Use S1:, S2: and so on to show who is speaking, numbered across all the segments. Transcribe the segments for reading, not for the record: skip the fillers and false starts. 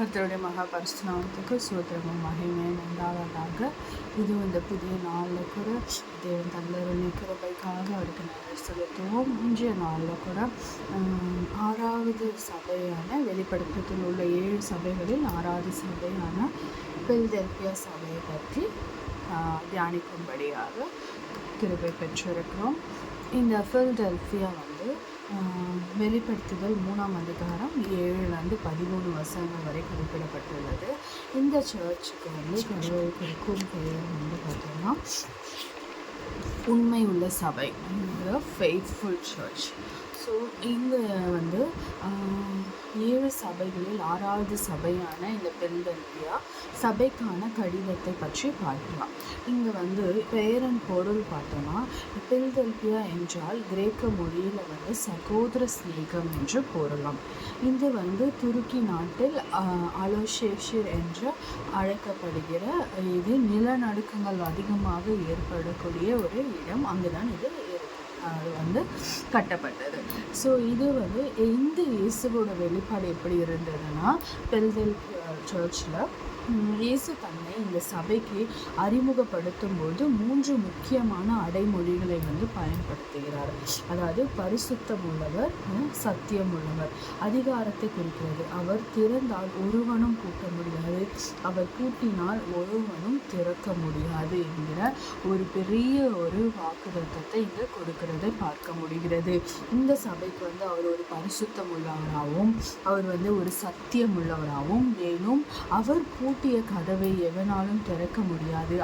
S1: கர்த்தருடைய மகா பரிசுத்த நாமத்துக்கு ஸ்தோத்திரமும் மகிமையும் உண்டாவதாக. இது இந்த புதிய நாளில் கூட தேவன் தந்தருளி கிருபைக்காக அவருக்கு நன்றி செலுத்துவோம். இன்றைய நாளில் கூட 6வது சபையான வெளிப்படுத்தத்தில் உள்ள 7 சபைகளில் 6வது சபையான பிலதெல்பியா சபையை பற்றி தியானிக்கும்படியாக கிருபை பெற்றிருக்கிறோம். இந்த பிலதெல்பியா வெளிப்படுத்துதல் 3ஆம் அதிகாரம் 7-13 வசனங்கள் வரை குறிப்பிடப்பட்டுள்ளது. இந்த சர்ச்சுக்கு கடவுள் கொடுக்கும் பெயர் பார்த்தோம்னா உண்மை உள்ள சபை, ஃபெய்த்ஃபுல் சர்ச். ஸோ இங்கே 7 சபைகளில் 6வது சபையான இந்த பிலதெல்பியா சபைக்கான கடிதத்தை பற்றி பார்க்கலாம். இங்கே பெயரின் பொருள் பார்த்தோன்னா, பிலதெல்பியா என்றால் கிரேக்க மொழியில் சகோதர சிநேகம் என்று பொருளாம். இது துருக்கி நாட்டில் அலோஷேஷிர் என்று அழைக்கப்படுகிற இது நிலநடுக்கங்கள் அதிகமாக ஏற்படக்கூடிய ஒரு இடம். அங்குதான் இது கட்டப்பட்டது. ஸோ இது இந்த இயேசுவோட வெளிப்பாடு எப்படி இருந்ததுன்னா, பிலதெல்பியா சர்ச்சில் இயேசு தன்னை இந்த சபைக்கு அறிமுகப்படுத்தும் போது 3 முக்கியமான அடைமொழிகளை பயன்படுத்துகிறார். அதாவது பரிசுத்தம் உள்ளவர், சத்தியம் உள்ளவர். அதிகாரத்தை குறிக்கிறது. அவர் திறந்தால் ஒருவனும் பூட்ட முடியாது, அவர் பூட்டினால் ஒருவனும் திறக்க முடியாது என்கிற ஒரு பெரிய ஒரு வாக்குத்தத்தத்தை இங்கே கொடுக்கிறதை பார்க்க முடிகிறது. இந்த சபைக்கு அவர் ஒரு பரிசுத்தம் உள்ளவராகவும், அவர் ஒரு சத்தியம் உள்ளவராகவும், மேலும் அவர் பூட்டிய கதவை எவனாலும் திறக்க முடியாது,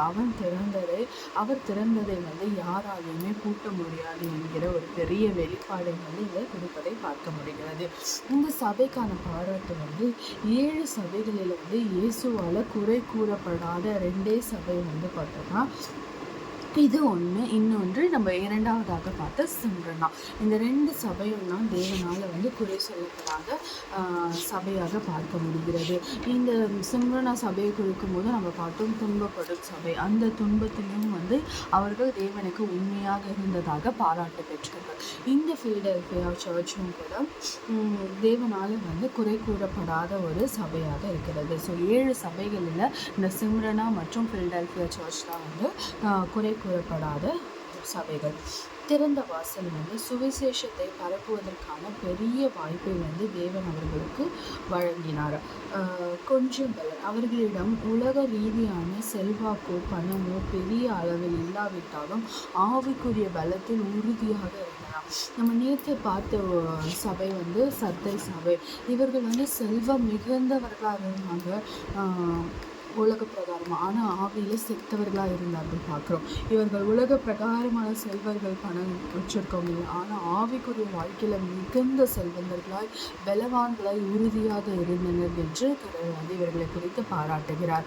S1: அவர் திறந்ததை யாராலுமே பூட்ட முடியாது என்கிற ஒரு பெரிய வெளிப்பாடை இங்கே கொடுப்பதை பார்க்க முடிகிறது. இந்த சபைக்கான பாராட்டு 7 சபைகளில் இயேசுவால் குறை கூறப்படாத 2 சபை பார்த்தோம்னா, இது ஒன்று. இன்னொன்று நம்ம 2வதாக பார்த்த சிம்ரனா. இந்த 2 சபையும் தான் தேவனால் குறை சொல்லப்படாத சபையாக பார்க்க முடிகிறது. இந்த சிம்ரனா சபையை குறிக்கும் போது நம்ம பார்த்தோம் துன்பப்படும் சபை. அந்த துன்பத்திலும் அவர்கள் தேவனுக்கு உண்மையாக இருந்ததாக பாராட்டு பெற்றார்கள். இந்த பிலதெல்பியா சர்ச்சும் கூட தேவனால் குறை கூறப்படாத ஒரு சபையாக இருக்கிறது. ஸோ 7 சபைகளில் இந்த சிம்ரனா மற்றும் பிலதெல்பியா சர்ச் தான் குறை கூறப்படாத சபைகள். திறந்த வாசல் சுவிசேஷத்தை பரப்புவதற்கான பெரிய வாய்ப்பை தேவன் அவர்களுக்கு வழங்கினார். கொஞ்சம் பலர் அவர்களிடம் உலக ரீதியான செல்வாக்கோ பணமோ பெரிய அளவில் இல்லாவிட்டாலும் ஆவிக்குரிய பலத்தில் உறுதியாக இருந்தனர். நம்ம நேற்று பார்த்த சபை சத்தை சபை. இவர்கள் செல்வம் மிகுந்தவர்களாக இருந்தாங்க, உலக பிரகாரமாக, ஆனால் ஆவியில் செத்தவர்களாக இருந்தார்கள் பார்க்குறோம். இவர்கள் உலக பிரகாரமான செல்வர்கள், பணம் வச்சிருக்கவங்க இல்லை, ஆனால் ஆவிக்குரிய வாழ்க்கையில் மிகுந்த செல்வந்தர்களாய் பலவான்களாய் உறுதியாக இருந்தனர் என்று இவர்களை குறித்து பாராட்டுகிறார்.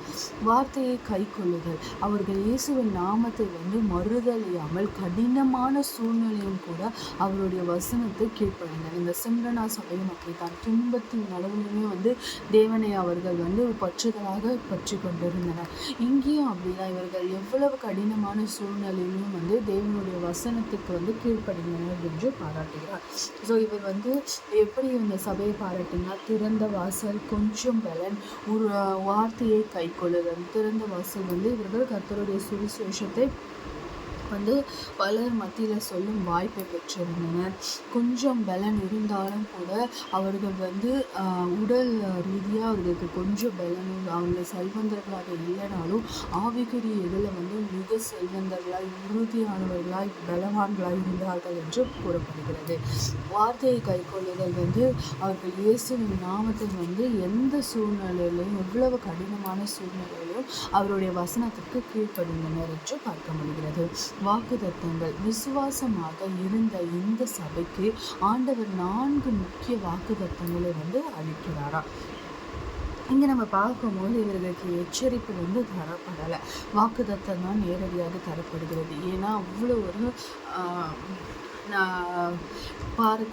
S1: வார்த்தையை கை கொள்ளுதல். அவர்கள் இயேசுவின் நாமத்தை மறுதலியாமல் கடினமான சூழ்நிலையும் கூட அவருடைய வசனத்தை கீழ்ப்படிந்தனர். இந்த சிம்ரனா சபையும் அப்படித்தான். துன்பத்தின் நடுவிலுமே தேவனை அவர்கள் பற்றுதலாக பற்றி கொண்டிருந்தனர். இங்கேயும் அப்படிதான். இவர்கள் எவ்வளவு கடினமான சூழ்நிலையிலும் தேவனுடைய வசனத்துக்கு கீழ்ப்படிந்தனர் என்று பாராட்டுகிறார். ஸோ இவர் எப்படி இந்த சபையை பாராட்டினா, திறந்த வாசல், கொஞ்சம் பலன், ஒரு வார்த்தையை கை கொள்ளுதல். திறந்த வாசல் இவர்கள் கர்த்தருடைய சுவிசேஷத்தை பலர் மத்தியில் சொல்லும் வாய்ப்பை பெற்றிருந்தனர். கொஞ்சம் பலன் இருந்தாலும் கூட அவர்கள் உடல் ரீதியாக அவர்களுக்கு கொஞ்சம் பலனும், அவங்க செல்வந்தர்களாக இல்லைனாலும் ஆவிக்குரிய இதில் மிக செல்வந்தர்களாய் உறுதியானவர்களாய் பலவான்களாய் இருந்தார்கள் என்று கூறப்படுகிறது. வார்த்தையை கை கொள்ளுதல் அவர்கள் இயேசுவின் நாமத்தில் எந்த சூழ்நிலையிலும், எவ்வளவு கடினமான சூழ்நிலையிலும் அவருடைய வசனத்திற்கு கீழ்ப்படிந்தனர் என்று பார்க்க முடிகிறது. வாக்குத்தத்தங்கள். விசுவாசமாக இருந்த இந்த சபைக்கு ஆண்டவர் 4 முக்கிய வாக்குத்தத்தங்களை அளிக்கிறாரா. இங்கே நம்ம பார்க்கும்போது இவர்களுக்கு எச்சரிப்பு தரப்படலை. வாக்குத்தத்தம் தான் நேரடியாக தரப்படுகிறது. ஏன்னா அவ்வளோ ஒரு நான்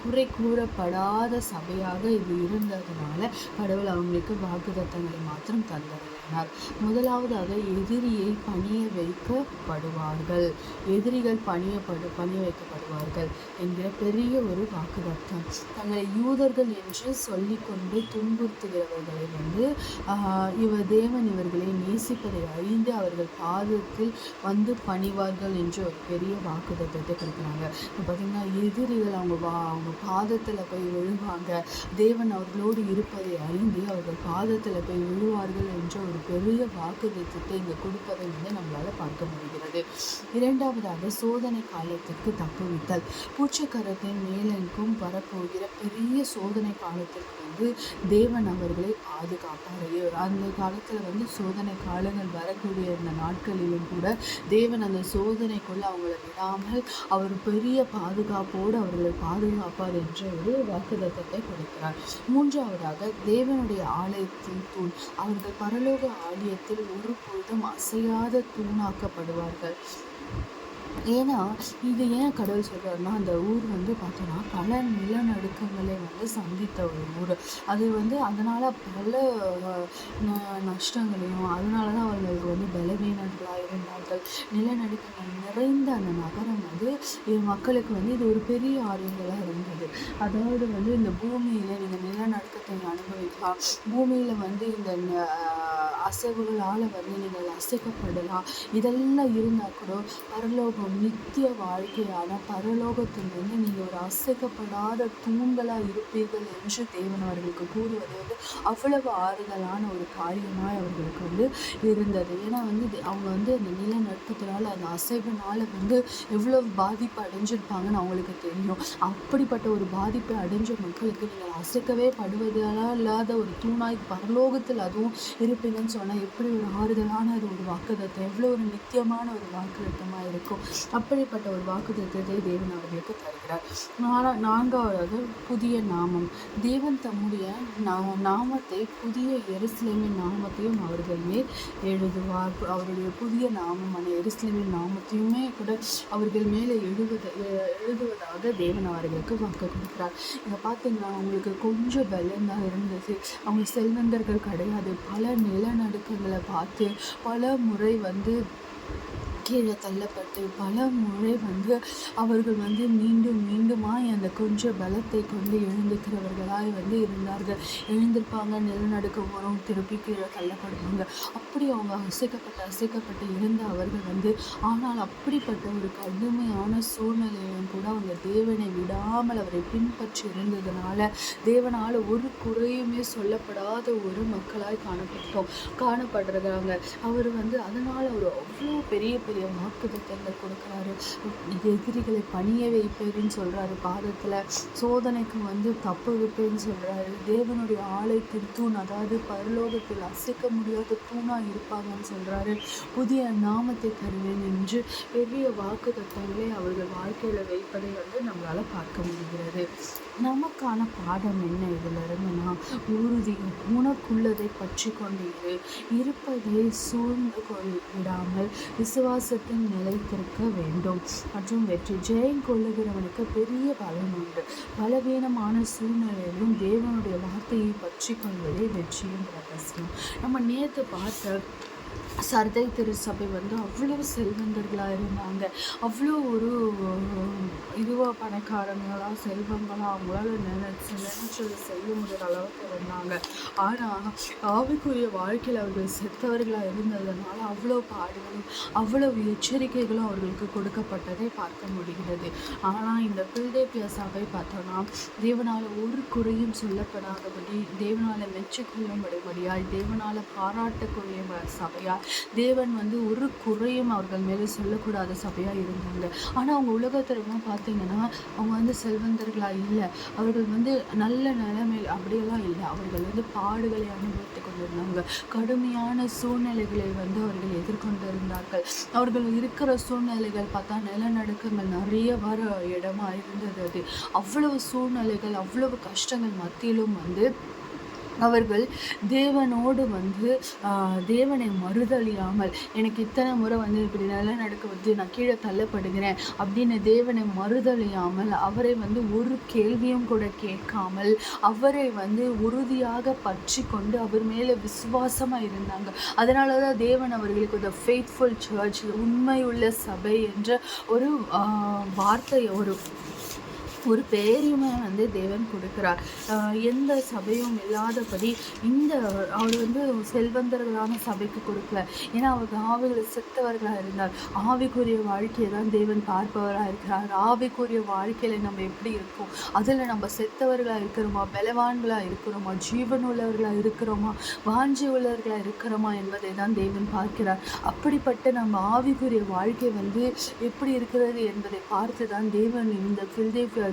S1: குறை கூறப்படாத சபையாக இது இருந்ததுனால கடவுள் அவங்களுக்கு வாக்குத்தத்தங்களை மாத்திரம் தந்தருளினார். முதலாவதாக எதிரியை பணிய வைக்கப்படுவார்கள், எதிரிகள் பணிய வைக்கப்படுவார்கள் என்கிற பெரிய ஒரு வாக்குத்தத்தம். தங்களை யூதர்கள் என்று சொல்லிக்கொண்டு துன்புறுத்துகிறவர்களை தேவன் இவர்களை நேசிப்பதை அறிந்து அவர்கள் பாதத்தில் வந்து பணிவார்கள் என்று ஒரு பெரிய வாக்குத்தத்தத்தை கொடுக்குறாங்க. இப்போ பார்த்தீங்கன்னா எதிரிகள் அவங்க பாதத்தில் போய் விழுவாங்க, தேவன் அவர்களோடு இருப்பதை அறிந்து அவர்கள் பாதத்தில் போய் விழுவார்கள் என்ற ஒரு பெரிய வாக்குத்தத்தத்தை இங்கே கொடுப்பதை நம்மளால் பார்க்க முடிகிறது. இரண்டாவதாக சோதனை காலத்திற்கு தப்புவித்தல். பூச்சிக்கரத்தின் மேலெங்கும் வரப்போகிற பெரிய சோதனை காலத்திற்கு தேவன் அவர்களை பாதுகாப்பார். அந்த காலத்தில் சோதனை காலங்கள் வரக்கூடிய இந்த நாட்களிலும் கூட தேவன் அந்த சோதனைக்குள்ள அவங்களை விடாமல் அவர் பெரிய பாதுகாப்போடு அவர்களை பாதுகாப்பார் என்ற ஒரு வாக்குத்தத்தத்தை கொடுக்கிறார். மூன்றாவதாக தேவனுடைய ஆலயத்தின் தூண். அவர்கள் பரலோக ஆலயத்தில் ஒரு பொழுதும் அசையாத தூணாக்கப்படுவார்கள். ஏன்னா இது ஏன் கடவுள் சொல்கிறாருன்னா, அந்த ஊர் பார்த்தோன்னா பல நிலநடுக்கங்களை சந்தித்த ஒரு ஊர். அது அதனால் பல நஷ்டங்களையும், அதனால தான் அவர்களுக்கு பலவீனர்களாக இருந்தார்கள். நிலநடுக்கங்கள் நிறைந்த அந்த நகரம் மக்களுக்கு இது ஒரு பெரிய ஆறுதலாக இருந்தது. அதாவது இந்த பூமியில் நீங்கள் நிலநடுக்கத்தை அனுபவிக்கலாம், பூமியில் இந்த அசைவுகளால் நீங்கள் அசைக்கப்படலாம். இதெல்லாம் இருந்தால் கூட பரலோகம் நித்திய வாழ்க்கையான பரலோகத்தில் நீங்கள் ஒரு அசைக்கப்படாத தூண்களாக இருப்பீர்கள் என்று தேவன் அவர்களுக்கு கூறுவது அவ்வளவு ஆறுதலான ஒரு காரியமாய் அவர்களுக்கு இருந்தது. ஏன்னா அவங்க அந்த நிலநடுக்கத்தினால அந்த அசைவினால் எவ்வளவு பாதிப்பு அடைஞ்சிருப்பாங்கன்னு அவங்களுக்கு தெரியும். அப்படிப்பட்ட ஒரு பாதிப்பை அடைஞ்ச மக்களுக்கு நீங்கள் அசைக்கவே படுவதால் இல்லாத ஒரு தூணாய் பரலோகத்தில் அதுவும் இருப்பீங்கன்னு சொன்னால் எப்படி ஒரு ஆறுதலான ஒரு வாக்குத்தத்தம், எவ்வளோ ஒரு நித்தியமான ஒரு வாக்குத்தத்தமாக இருக்கும். அப்படிப்பட்ட ஒரு வாக்குத்தத்தத்தை தேவன் அவர்களுக்கு தருகிறார். நான்காவது புதிய நாமம். தேவன் தம்முடைய நாமத்தை, புதிய எருசலேமின் நாமத்தையும் அவர்கள் மேல் எழுதுவார். அவருடைய புதிய நாமமான எருசலேமின் நாமத்தையுமே கூட அவர்கள் மேலே எழுதுவதாக தேவன் அவர்களுக்கு வாக்கு கொடுக்கிறார். இங்கே பார்த்தீங்கன்னா அவங்களுக்கு கொஞ்சம் பலம் தான் இருந்தது. அவங்க செல்வந்தர்கள் கிடையாது. பல நிலநடுக்கங்களை பார்த்து பல முறை கீழே தள்ளப்பட்டு பல முறை அவர்கள் மீண்டும் மீண்டுமாய் அந்த கொஞ்சம் பலத்தை கொண்டு எழுந்துக்கிறவர்களாய் இருந்தார்கள். எழுந்திருப்பாங்க, நிலநடுக்கம் வரும், திருப்பி கீழே தள்ளப்படுவாங்க. அப்படி அவங்க அசைக்கப்பட்டு இருந்த அவர்கள் ஆனால் அப்படிப்பட்ட ஒரு கடுமையான சூழ்நிலையிலும் கூட அவங்க தேவனை விடாமல் அவரை பின்பற்றி இருந்ததுனால தேவனால் ஒரு குறையுமே சொல்லப்படாத ஒரு மக்களாய் காணப்படுறாங்க. அவர் அதனால் அவர் அவ்வளோ பெரிய வாக்குத்தத்தங்கள் கொடுக்குறாரு. எதிரிகளை பணிய வைப்பேன்னு சொல்கிறாரு, பாதத்தில் சோதனைக்கு தப்பு வைப்பேன்னு சொல்கிறாரு. தேவனுடைய ஆலயத்தின் தூண், அதாவது பரலோகத்தில் அசைக்க முடியாத தூணாக இருப்பாங்கன்னு சொல்கிறாரு. புதிய நாமத்தை தருவேன் என்று பெரிய வாக்குத்தத்தங்களை அவர்கள் வாழ்க்கையில் வைப்பதை நம்மளால் பார்க்க முடிகிறது. நமக்கான பாடம் என்ன இதில் இருந்துன்னா, உறுதி, உனக்குள்ளதை பற்றி கொண்டு இருப்பதை சூழ்ந்து விடாமல் விசுவாசத்தின் நிலைத்திருக்க வேண்டும் மற்றும் வெற்றி. ஜெயம் கொள்ளுகிறவனுக்கு பெரிய பலன் உண்டு. பலவீனமான சூழ்நிலையிலும் தேவனுடைய வார்த்தையை பற்றி கொள்வதே வெற்றியின் ரகசியம். நம்ம நேற்று பார்த்த சர்தை திருச்சபை அவ்வளோ செல்வந்தர்களாக இருந்தாங்க. அவ்வளோ ஒரு பணக்காரங்களாக செல்வங்களாக அவங்களால நினைச்சதை செய்ய முடியாத அளவுக்கு இருந்தாங்க. ஆனால் ஆவிக்குரிய வாழ்க்கையில் அவர்கள் செத்தவர்களாக இருந்ததுனால அவ்வளோ பாடுகளும் அவ்வளோ எச்சரிக்கைகளும் அவர்களுக்கு கொடுக்கப்பட்டதை பார்க்க முடிகிறது. ஆனால் இந்த பில்தேல்பியா சபை பார்த்தோன்னா தேவனால் ஒரு குறையும் சொல்லப்படாதபடி, தேவனால் மெச்சிக்கொள்ளும்படியாய், தேவனால் பாராட்டக்கூடிய சபையால், தேவன் ஒரு குறையும் அவர்கள் மேலே சொல்லக்கூடாத சபையாக இருந்தாங்க. ஆனால் அவங்க உலகத்திலாம் பார்த்தீங்கன்னா அவங்க செல்வந்தர்களாக இல்லை, அவர்கள் நல்ல நிலைமையில் அப்படியெல்லாம் இல்லை. அவர்கள் பாடுகளை அனுபவித்து கொண்டிருந்தாங்க. கடுமையான சூழ்நிலைகளை அவர்கள் எதிர்கொண்டிருந்தார்கள். அவர்கள் இருக்கிற சூழ்நிலைகள் பார்த்தா நிலநடுக்கங்கள் நிறைய வர இடமா இருந்தது. அது அவ்வளவு சூழ்நிலைகள், அவ்வளவு கஷ்டங்கள் மத்தியிலும் அவர்கள் தேவனோடு தேவனை மறுதலியாமல், எனக்கு இத்தனை முறை இப்படி நடக்க நான் கீழே தள்ளப்படுகிறேன் அப்படின்னு தேவனை மறுதலியாமல், அவரை ஒரு கேள்வியும் கூட கேட்காமல், அவரை உறுதியாக பற்றி கொண்டு அவர் மேலே விசுவாசமாக இருந்தாங்க. அதனால தான் தேவன் அவர்களுக்கு த ஃபெய்த்ஃபுல் சர்ச், உண்மையுள்ள சபை என்ற ஒரு வார்த்தையை, ஒரு பெயரையுமே தேவன் கொடுக்கிறார். எந்த சபையும் இல்லாதபடி அவர் செல்வந்தர்களான சபைக்கு கொடுக்கல. ஏன்னா அவர்கள் ஆவிகள் செத்தவர்களாக இருந்தார். ஆவிக்குரிய வாழ்க்கையை தான் தேவன் பார்ப்பவராக இருக்கிறார். ஆவிக்குரிய வாழ்க்கையில் நம்ம எப்படி இருக்கோம், அதில் நம்ம செத்தவர்களாக இருக்கிறோமா, பலவான்களாக இருக்கிறோமா, ஜீவனுள்ளவர்களாக இருக்கிறோமா, வாஞ்சி உள்ளவர்களாக இருக்கிறோமா என்பதை தான் தேவன் பார்க்கிறார். அப்படிப்பட்ட நம்ம ஆவிக்குரிய வாழ்க்கை எப்படி இருக்கிறது என்பதை பார்த்து தான் தேவன் இந்த பில்தேல்பியா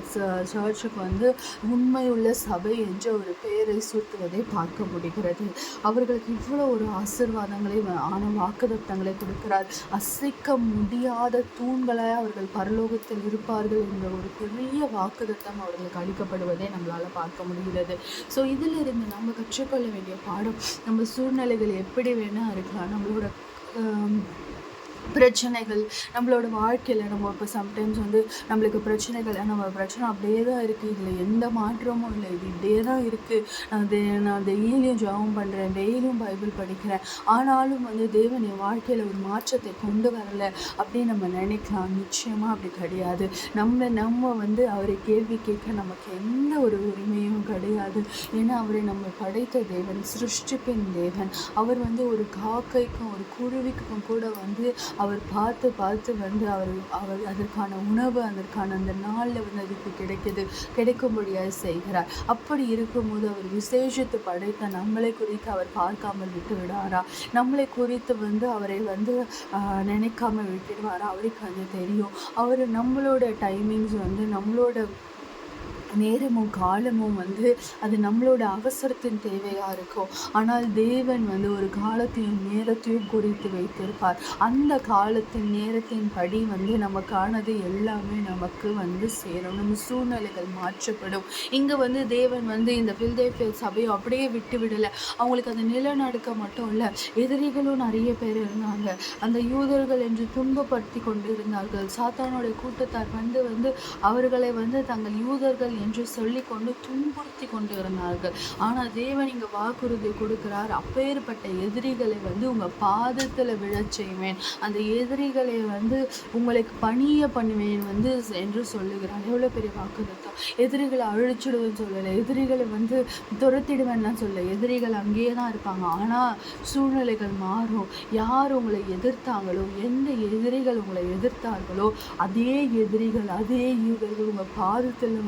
S1: சர்ச்சுக்கு உண்மையுள்ள சபை என்ற ஒரு பெயரை சூட்டுவதை பார்க்க முடிகிறது. அவர்களுக்கு இவ்வளோ ஒரு ஆசீர்வாதங்களை வாக்குத்தத்தங்களை கொடுக்கிறார். அசைக்க முடியாத தூண்களாய் அவர்கள் பரலோகத்தில் இருப்பார்கள் என்ற ஒரு பெரிய வாக்குத்தத்தம் அவர்களுக்கு அளிக்கப்படுவதை நம்மளால் பார்க்க முடிகிறது. ஸோ இதிலிருந்து நம்ம கற்றுக்கொள்ள வேண்டிய பாடம், நம்ம சூழ்நிலைகள் எப்படி வேணால் இருக்கலாம், நம்மளோட பிரச்சனைகள் நம்மளோட வாழ்க்கையில் நம்ம இப்போ சம்டைம்ஸ் நம்மளுக்கு பிரச்சனைகள், நம்ம பிரச்சனை அப்படியே தான் இருக்குது, இதில் எந்த மாற்றமும் இல்லை, இது இப்படியே தான் இருக்குது, நான் டெய்லியும் ஜெபம் பண்ணுறேன், டெய்லியும் பைபிள் படிக்கிறேன், ஆனாலும் தேவன் என் வாழ்க்கையில் ஒரு மாற்றத்தை கொண்டு வரலை அப்படின்னு நம்ம நினைக்கலாம். நிச்சயமாக அப்படி கிடையாது. நம்ம அவரை கேள்வி கேட்க நமக்கு எந்த ஒரு உரிமையும் கிடையாது. ஏன்னா அவரை நம்ம படைத்த தேவன், சிருஷ்டிப்பின் தேவன். அவர் ஒரு காக்கைக்கும் ஒரு குருவிக்கும் கூட அவர் பார்த்து அவர் அதற்கான உணவு, அதற்கான அந்த நாளில் அதுக்கு கிடைக்கும்படியாக செய்கிறார். அப்படி இருக்கும்போது அவர் விசேஷத்தை படைத்த நம்மளை குறித்து அவர் பார்க்காமல் விட்டு விடாரா? நம்மளை குறித்து அவரை நினைக்காமல் விட்டுடுவாரா? அவருக்கு தெரியும். அவர் நம்மளோட டைமிங்ஸ் நம்மளோட நேரமும் காலமும் அது நம்மளோட அவசரத்தின் தேவையாக இருக்கும். ஆனால் தேவன் ஒரு காலத்தையும் நேரத்தையும் குறித்து வைத்திருப்பார். அந்த காலத்தின் நேரத்தின் படி நமக்கானது எல்லாமே நமக்கு சேரும். நம்ம சூழ்நிலைகள் மாற்றப்படும். இங்கே தேவன் இந்த பில்தேல்பியா சபையை அப்படியே விட்டு விடலை. அவங்களுக்கு அந்த நிலநடுக்க மட்டும் இல்லை, எதிரிகளும் நிறைய பேர் இருந்தாங்க. அந்த யூதர்கள் என்று துன்பப்படுத்தி கொண்டு இருந்தார்கள். சாத்தானுடைய கூட்டத்தார் அவர்களை தங்கள் யூதர்கள் என்று சொல்லி கொண்டு துன்புறுத்தி கொண்டு இருந்தார்கள். ஆனால் தேவன் இங்கே வாக்குறுதி கொடுக்கிறார், அப்பேற்பட்ட எதிரிகளை உங்கள் பாதத்தில் விழச் செய்வேன், அந்த எதிரிகளை உங்களுக்கு பணிய பண்ணுவேன் என்று சொல்லுகிறார். எவ்வளோ பெரிய வாக்குறுத்தம்! எதிரிகளை அழிச்சிடுவேன்னு சொல்லலை, எதிரிகளை துரத்திடுவேன்லாம் சொல்ல. எதிரிகள் அங்கேயே தான் இருப்பாங்க. ஆனால் சூழ்நிலைகள் மாறும். யார் உங்களை எதிர்த்தாங்களோ, எந்த எதிரிகள் உங்களை எதிர்த்தார்களோ, அதே எதிரிகள், அதே யூதர்கள் உங்கள் பாதத்தில்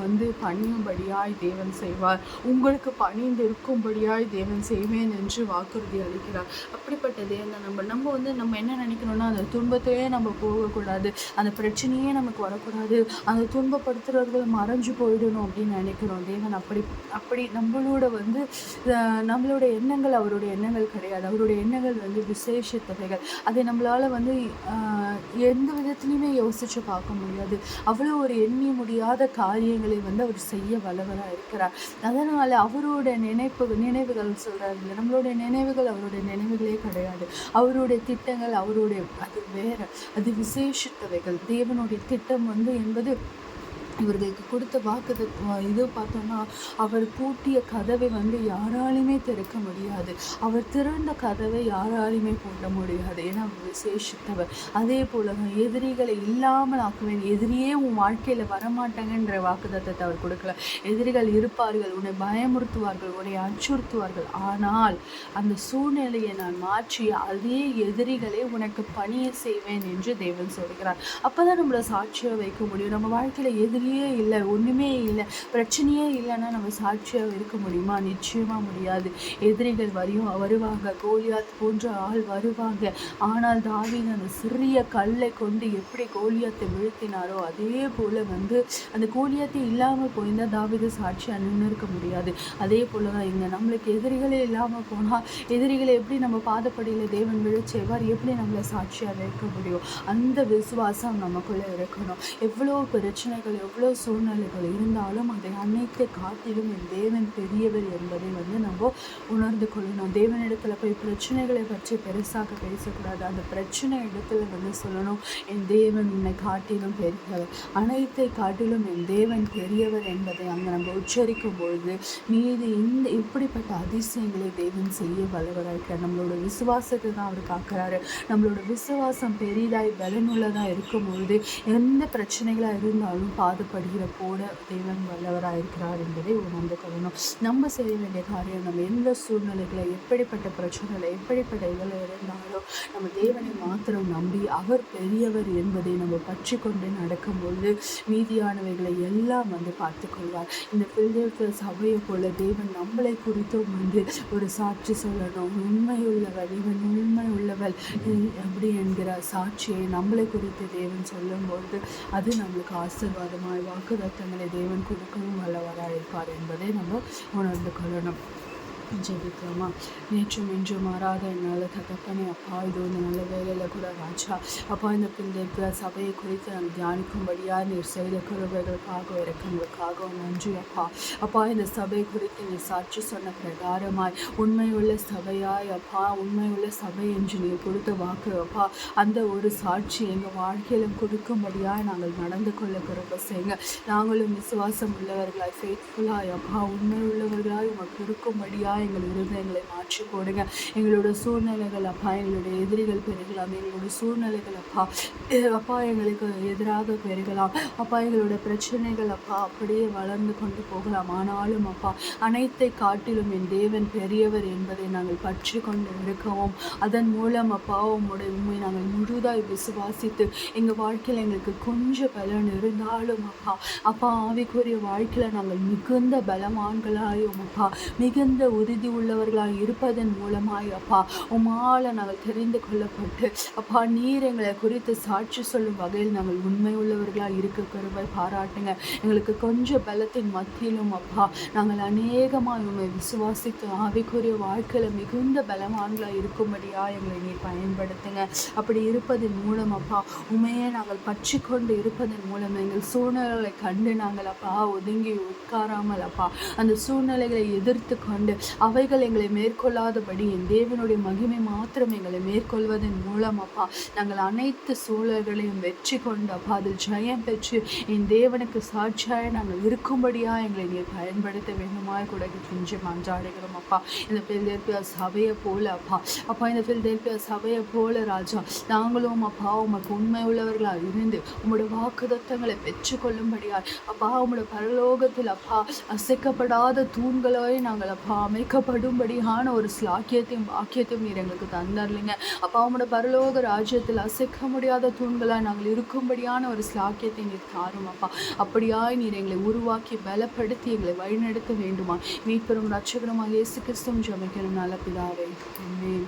S1: பணியும்படியாய் தேவன் செய்வார். உங்களுக்கு பணிந்து இருக்கும்படியாய் தேவன் செய்வேன் என்று வாக்குறுதி அளிக்கிறார். அப்படிப்பட்ட தேவன் நம்ம என்ன நினைக்கணும்னா, அந்த துன்பத்தையே நம்ம போகக்கூடாது, அந்த பிரச்சனையே நமக்கு வரக்கூடாது, அந்த துன்பப்படுத்துறவர்கள் மறைஞ்சு போயிடணும் அப்படின்னு நினைக்கிறோம். தேவன் அப்படி நம்மளோட எண்ணங்கள் அவருடைய எண்ணங்கள் கிடையாது. அவருடைய எண்ணங்கள் விசேஷத்தவைகள். அதை நம்மளால் எந்த விதத்துலையுமே யோசித்து பார்க்க முடியாது. அவ்வளோ ஒரு எண்ணி முடியாத காரியங்களை அவர் செய்ய வல்லவராக இருக்கிறார். அதனால் அவரோட நினைவுகள் சொல்கிறார். நம்மளுடைய நினைவுகள் அவருடைய நினைவுகளே கிடையாது. அவருடைய திட்டங்கள் அது வேற, அது விசேஷித்தவைகள். தேவனுடைய திட்டம் என்பது இவர்களுக்கு கொடுத்த இது பார்த்தோம்னா, அவர் பூட்டிய கதவை யாராலுமே திறக்க முடியாது, அவர் திறந்த கதவை யாராலுமே பூட்ட முடியாது. ஏன்னா விசேஷித்தவர். அதே போல எதிரிகளை இல்லாமல் ஆக்குவேன். எதிரியே உன் வாழ்க்கையில் வரமாட்டாங்கன்ற வாக்குத்தத்தத்தை அவர் கொடுக்கல. எதிரிகள் இருப்பார்கள், உன்னை பயமுறுத்துவார்கள், உன்னை அச்சுறுத்துவார்கள். ஆனால் அந்த சூழ்நிலையை நான் மாற்றி அதே எதிரிகளை உனக்கு பணியை செய்வேன் என்று தேவன் சொல்கிறார். அப்போ தான் நம்மளை சாட்சியாக வைக்க முடியும். நம்ம வாழ்க்கையில் எதிரியே இல்லை, ஒன்றுமே இல்லை, பிரச்சனையே இல்லைன்னா நம்ம சாட்சியாக இருக்க முடியுமா? நிச்சயமாக முடியாது. எதிரிகள் வருவாங்க, கோலியாத் போன்ற ஆள் வருவாங்க. ஆனால் தாவீது அந்த சிறிய கல்லை கொண்டு எப்படி கோலியாத்தை வீழ்த்தினாரோ, அதே போல் அந்த கோலியாத்தை இல்லாமல் போயிருந்தால் தாவீது சாட்சியாக நின்று இருக்க முடியாது. அதே போல் தான் இங்கே நம்மளுக்கு எதிரிகளே இல்லாமல் போனால், எதிரிகளை எப்படி நம்ம பாதப்படியில் தேவன் விழச் செய்வார், எப்படி நம்மளை சாட்சியாக வைக்க முடியும்? அந்த விசுவாசம் நமக்குள்ளே இருக்கணும். எவ்வளோ பிரச்சனைகள், எவ்வளோ சூழ்நிலைகள் இருந்தாலும் அதை அனைத்தை காட்டிலும் என் தேவன் பெரியவர் என்பதை நம்ம உணர்ந்து கொள்ளணும். தேவனிடத்தில் போய் பிரச்சனைகளை பற்றி பெருசாக பேசக்கூடாது. அந்த பிரச்சனை இடத்துல சொல்லணும், என் தேவன் உன்னை காட்டிலும் பெரியவர், அனைத்தை காட்டிலும் என் தேவன் பெரியவர் என்பதை அங்கே நம்ம உச்சரிக்கும் பொழுது மீது இப்படிப்பட்ட அதிசயங்களை தேவன் செய்ய வல்லவராயிருக்கிறார். நம்மளோட விசுவாசத்தை தான் அவர் காக்கிறாரு. நம்மளோட விசுவாசம் பெரிதாய் பலனுள்ளதாக இருக்கும் பொழுது எந்த பிரச்சனைகளாக இருந்தாலும் பாதுபடுகிற போட தேவன் வல்லவராயிருக்கிறார் என்பதை உணர்ந்து கொள்ளணும். நம்ம செய்ய வேண்டிய காரியம், நம்ம எந்த சூழ்நிலைகளை, எப்படிப்பட்ட பிரச்சனைகளை, எப்படிப்பட்ட இதில் இருந்தாலும் நம்ம தேவனை மாத்திரம் நம்பி அவர் பெரியவர் என்பதை நம்ம பற்றி கொண்டு நடக்கும்பொழுது மீதியானவைகளை எல்லாம் பார்த்து கொள்வார். இந்த பில்தேல்பியா சபையை போல தேவன் நம்மளை குறித்தும் ஒரு சாட்சி சொல்லணும். உண்மையுள்ளவள், இவன் உண்மை உள்ளவள் அப்படி என்கிற சாட்சியை நம்மளை குறித்து தேவன் சொல்லும்பொழுது அது நம்மளுக்கு ஆசீர்வாதமாய் வாக்குத்தத்தங்களை தேவன் கொடுக்கவும் வல்லவராக இருப்பார் என்பதை நம்ம உணர்ந்து கொள்ளணும். ஜெபிக்கலாமா? நேற்றும் இன்றும் மாறாத என்னால் தகப்பனே அப்பா, இது நல்ல வேலையில் கூட ராஜா அப்பா, இந்த பிள்ளைக்கு சபையை குறித்து நான் தியானிக்கும்படியாக நீர் செய்த கிருபைகளுக்காக இறக்கங்களுக்காக நன்றி அப்பா. அப்பா, இந்த சபை குறித்து நீர் சாட்சி சொன்ன பிரகாரமாய் உண்மையுள்ள சபையாய் அப்பா, உண்மையுள்ள சபை என்று நீர் கொடுத்த வாக்கு அப்பா, அந்த ஒரு சாட்சி எங்கள் வாழ்க்கையிலும் கொடுக்கும்படியாக நாங்கள் நடந்து கொள்ள கிருபை செய்யுங்க. நாங்களும் விசுவாசம் உள்ளவர்களாய், ஃபெய்த்ஃபுல்லாய் அப்பா, உண்மை உள்ளவர்களாய் உமக்கு இருக்கும்படியாக எங்கள் இருதயங்களை மாற்றி போடுங்க. எங்களோட சூழ்நிலைகள் அப்பா, எங்களுடைய எதிரிகள் பெருகலாம், எங்களோட சூழ்நிலைகள் அப்பா அப்பா எங்களுக்கு எதிராக பெருகலாம் அப்பா, எங்களோட பிரச்சனைகள் அப்பா அப்படியே வளர்ந்து கொண்டு போகலாம். ஆனாலும் அப்பா, அனைத்தை காட்டிலும் என் தேவன் பெரியவர் என்பதை நாங்கள் பற்றி கொண்டு இருக்கவும், அதன் மூலம் அப்பா உண்மை நாங்கள் முழுதாய் விசுவாசித்து எங்கள் வாழ்க்கையில் எங்களுக்கு கொஞ்சம் பலன் இருந்தாலும் அப்பா அப்பா ஆவிக்குரிய வாழ்க்கையில் நாங்கள் மிகுந்த பலவான்களாயும் அப்பா, மிகுந்த உறுதி உள்ளவர்களாக இருப்பதன் மூலமாய் அப்பா உமால நாங்கள் தெரிந்து கொள்ளப்பட்டு அப்பா நீர் எங்களை குறித்து சாட்சி சொல்லும் வகையில் நாங்கள் உண்மை உள்ளவர்களாக இருக்க கிருபை பாராட்டுங்க. எங்களுக்கு கொஞ்சம் பலத்தின் மத்தியிலும் அப்பா நாங்கள் அநேகமாக உண்மை விசுவாசித்து ஆவிக்குரிய வாழ்க்கையில் மிகுந்த பலவான்களாக இருக்கும்படியாக எங்களை நீர் பயன்படுத்துங்க. அப்படி இருப்பதன் மூலம் அப்பா உண்மையை நாங்கள் பற்றி கொண்டு இருப்பதன் மூலம் எங்கள் சூழ்நிலைகளை கண்டு நாங்கள் அப்பா ஒதுங்கி உட்காராமல் அப்பா அந்த சூழ்நிலைகளை எதிர்த்து கொண்டு அவைகள் எங்களை மேற்கொள்ளாதபடி என் தேவனுடைய மகிமை மாத்திரம் எங்களை மேற்கொள்வதன் மூலம் அப்பா நாங்கள் அனைத்து சூழல்களையும் வெற்றி கொண்டு அப்பா அதில் ஜெயம் பெற்று என் தேவனுக்கு சாட்சியாக நாங்கள் இருக்கும்படியாக எங்களை நீர் பயன்படுத்த வேண்டுமாய் கூட செஞ்சு மன்றாடுகிறோம் அப்பா. இந்த பில்தேல்பியா சபையை போல அப்பா அப்பா இந்த பில்தேல்பியா சபையை போல ராஜா நாங்களும் அப்பா உமக்கு உண்மை உள்ளவர்களாக இருந்து உங்களோட வாக்குத்தத்தங்களை பெற்றுக்கொள்ளும்படியாய் அப்பா உங்களோட பரலோகத்தில் அப்பா அசைக்கப்படாத தூண்களாய் நாங்கள் அப்பா அமைக்கப்படும்படியான ஒரு ஸ்லாக்கியத்தையும் வாக்கியத்தையும் நீர் எங்களுக்கு தந்தரலிங்க அப்பா. உங்களோட பரலோக ராஜ்யத்தில் அசைக்க முடியாத தூண்களாக நாங்கள் இருக்கும்படியான ஒரு ஸ்லாக்கியத்தை நீர் தாரும் அப்பா. அப்படியாய் நீர் எங்களை உருவாக்கி பலப்படுத்தி எங்களை வழிநடத்த வேண்டுமா? மீட்பெரும் ரட்சகருமாக இயேசு கிறிஸ்துவும் ஜெபிக்கிறோம் நல்ல பிதாவே, ஆமென்.